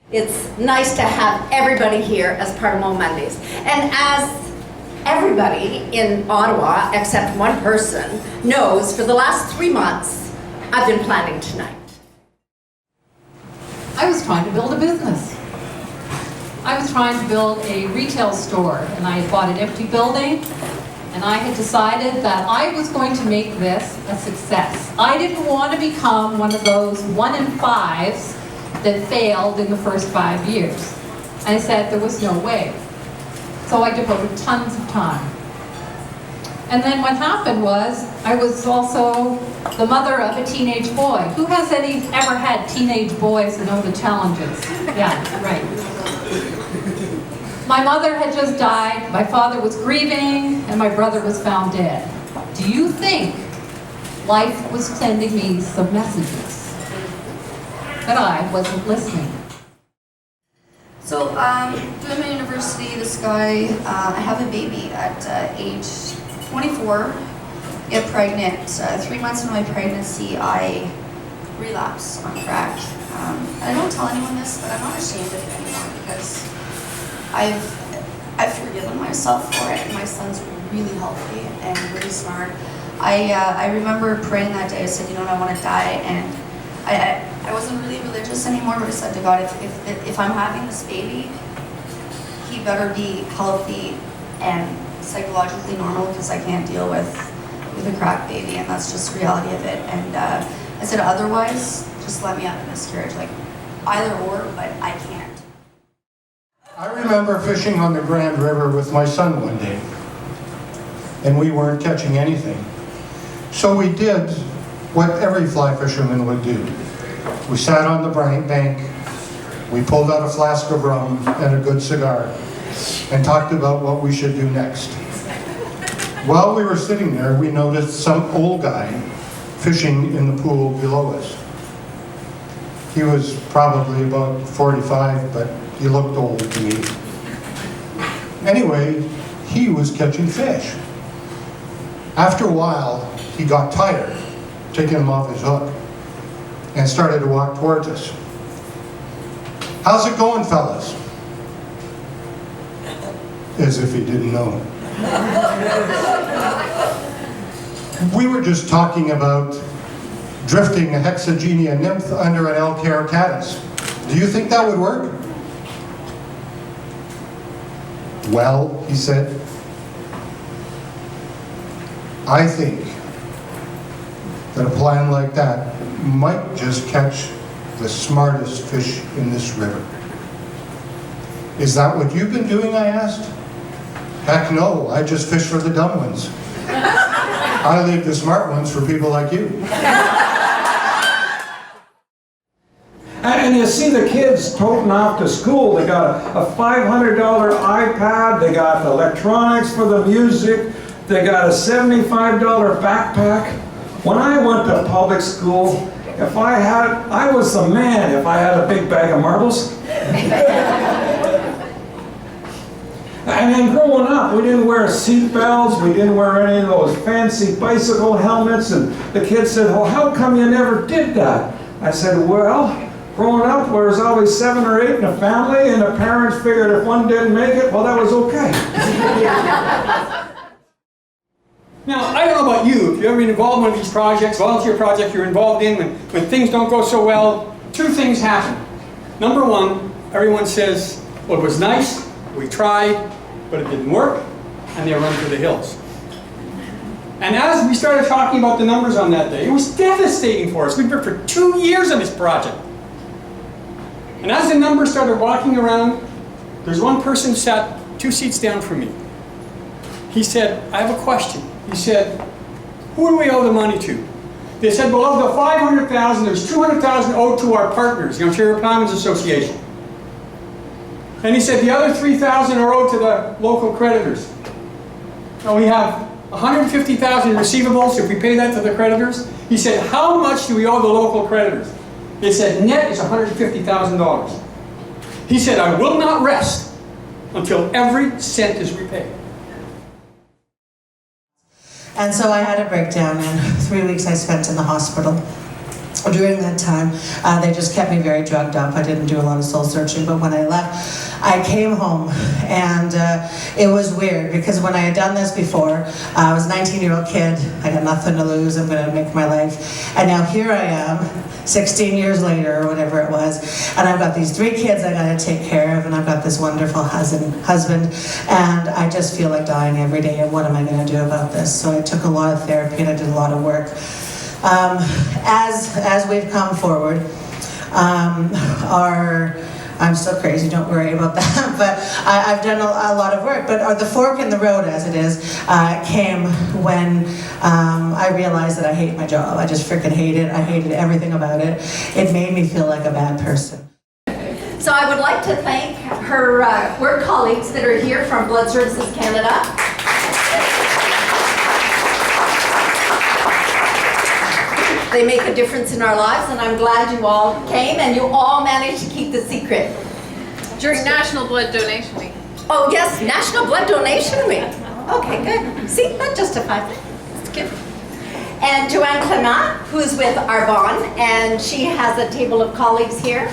It's nice to have everybody here as part of MoMondays. And as everybody in Ottawa, except one person, knows, for the last 3 months, I've been planning tonight. I was trying to build a business. I was trying to build a retail store, and I had bought an empty building, and I had decided that I was going to make this a success. I didn't want to become one of those 1 in 5s that failed in the first 5 years. I said there was no way. So I devoted tons of time. And then what happened was, I was also the mother of a teenage boy. Who has ever had teenage boys and know the challenges? Yeah, right. My mother had just died, my father was grieving, and my brother was found dead. Do you think life was sending me some messages? But I wasn't listening. So, doing my university, this guy, I have a baby at age 24, get pregnant. 3 months into my pregnancy, I relapse on crack. I don't tell anyone this, but I'm not ashamed of it anymore because I've forgiven myself for it, and my son's really healthy and really smart. I remember praying that day. I said, you know what, I want to die, and I wasn't really religious anymore, but I said to God, if I'm having this baby, he better be healthy and psychologically normal, because I can't deal with a crack baby, and that's just the reality of it. And I said, otherwise, just let me have a miscarriage, like either or, but I can't. I remember fishing on the Grand River with my son one day, and we weren't catching anything. So we did what every fly fisherman would do. We sat on the bank, we pulled out a flask of rum and a good cigar, and talked about what we should do next. While we were sitting there, we noticed some old guy fishing in the pool below us. He was probably about 45, but he looked old to me. Anyway, he was catching fish. After a while, he got tired, taking him off his hook, and started to walk towards us. How's it going, fellas? As if he didn't know. We were just talking about drifting a hexagenia nymph under an L-Care caddis. Do you think that would work? Well, he said, I think that a plan like that might just catch the smartest fish in this river. Is that what you've been doing, I asked. Heck no, I just fish for the dumb ones. I leave the smart ones for people like you. And you see the kids toting off to school. They got a $500 iPad, they got electronics for the music, they got a $75 backpack. When I went to public school, I was the man if I had a big bag of marbles. And then growing up, we didn't wear seat belts, we didn't wear any of those fancy bicycle helmets, and the kids said, well, how come you never did that? I said, well, growing up, there was always 7 or 8 in a family, and the parents figured if one didn't make it, well, that was okay. Now, I don't know about you, if you've ever been involved in one of these projects, volunteer projects you're involved in, when things don't go so well, 2 things happen. Number 1, everyone says, well, it was nice, we tried, but it didn't work, and they run for the hills. And as we started talking about the numbers on that day, it was devastating for us. We'd worked for 2 years on this project. And as the numbers started walking around, there's one person who sat 2 seats down from me. He said, I have a question. He said, who do we owe the money to? They said, well, of the 500,000, there's 200,000 owed to our partners, the Ontario Plowmen's Association. And he said, the other 3,000 are owed to the local creditors. So we have 150,000 receivables. If we pay that to the creditors, he said, how much do we owe the local creditors? They said, net is $150,000. He said, I will not rest until every cent is repaid. And so I had a breakdown, and 3 weeks I spent in the hospital. during that time, they just kept me very drugged up. I didn't do a lot of soul searching, but when I left, I came home, and it was weird because when I had done this before, I was a 19-year-old kid. I got nothing to lose. I'm going to make my life. And now here I am, 16 years later, or whatever it was, and I've got these 3 kids I got to take care of, and I've got this wonderful husband, and I just feel like dying every day. And what am I going to do about this? So I took a lot of therapy and I did a lot of work. As we've come forward, I'm still crazy, don't worry about that, but I've done a lot of work. But the fork in the road, as it is, came when I realized that I hate my job. I just freaking hate it. I hated everything about it. It made me feel like a bad person. So I would like to thank her work colleagues that are here from Blood Services Canada. They make a difference in our lives, and I'm glad you all came and you all managed to keep the secret. During National Blood Donation Week. Oh yes, National Blood Donation Week. Okay, good. See, that justifies it. That's good. And Joanne Clement, who's with Arbonne, and she has a table of colleagues here.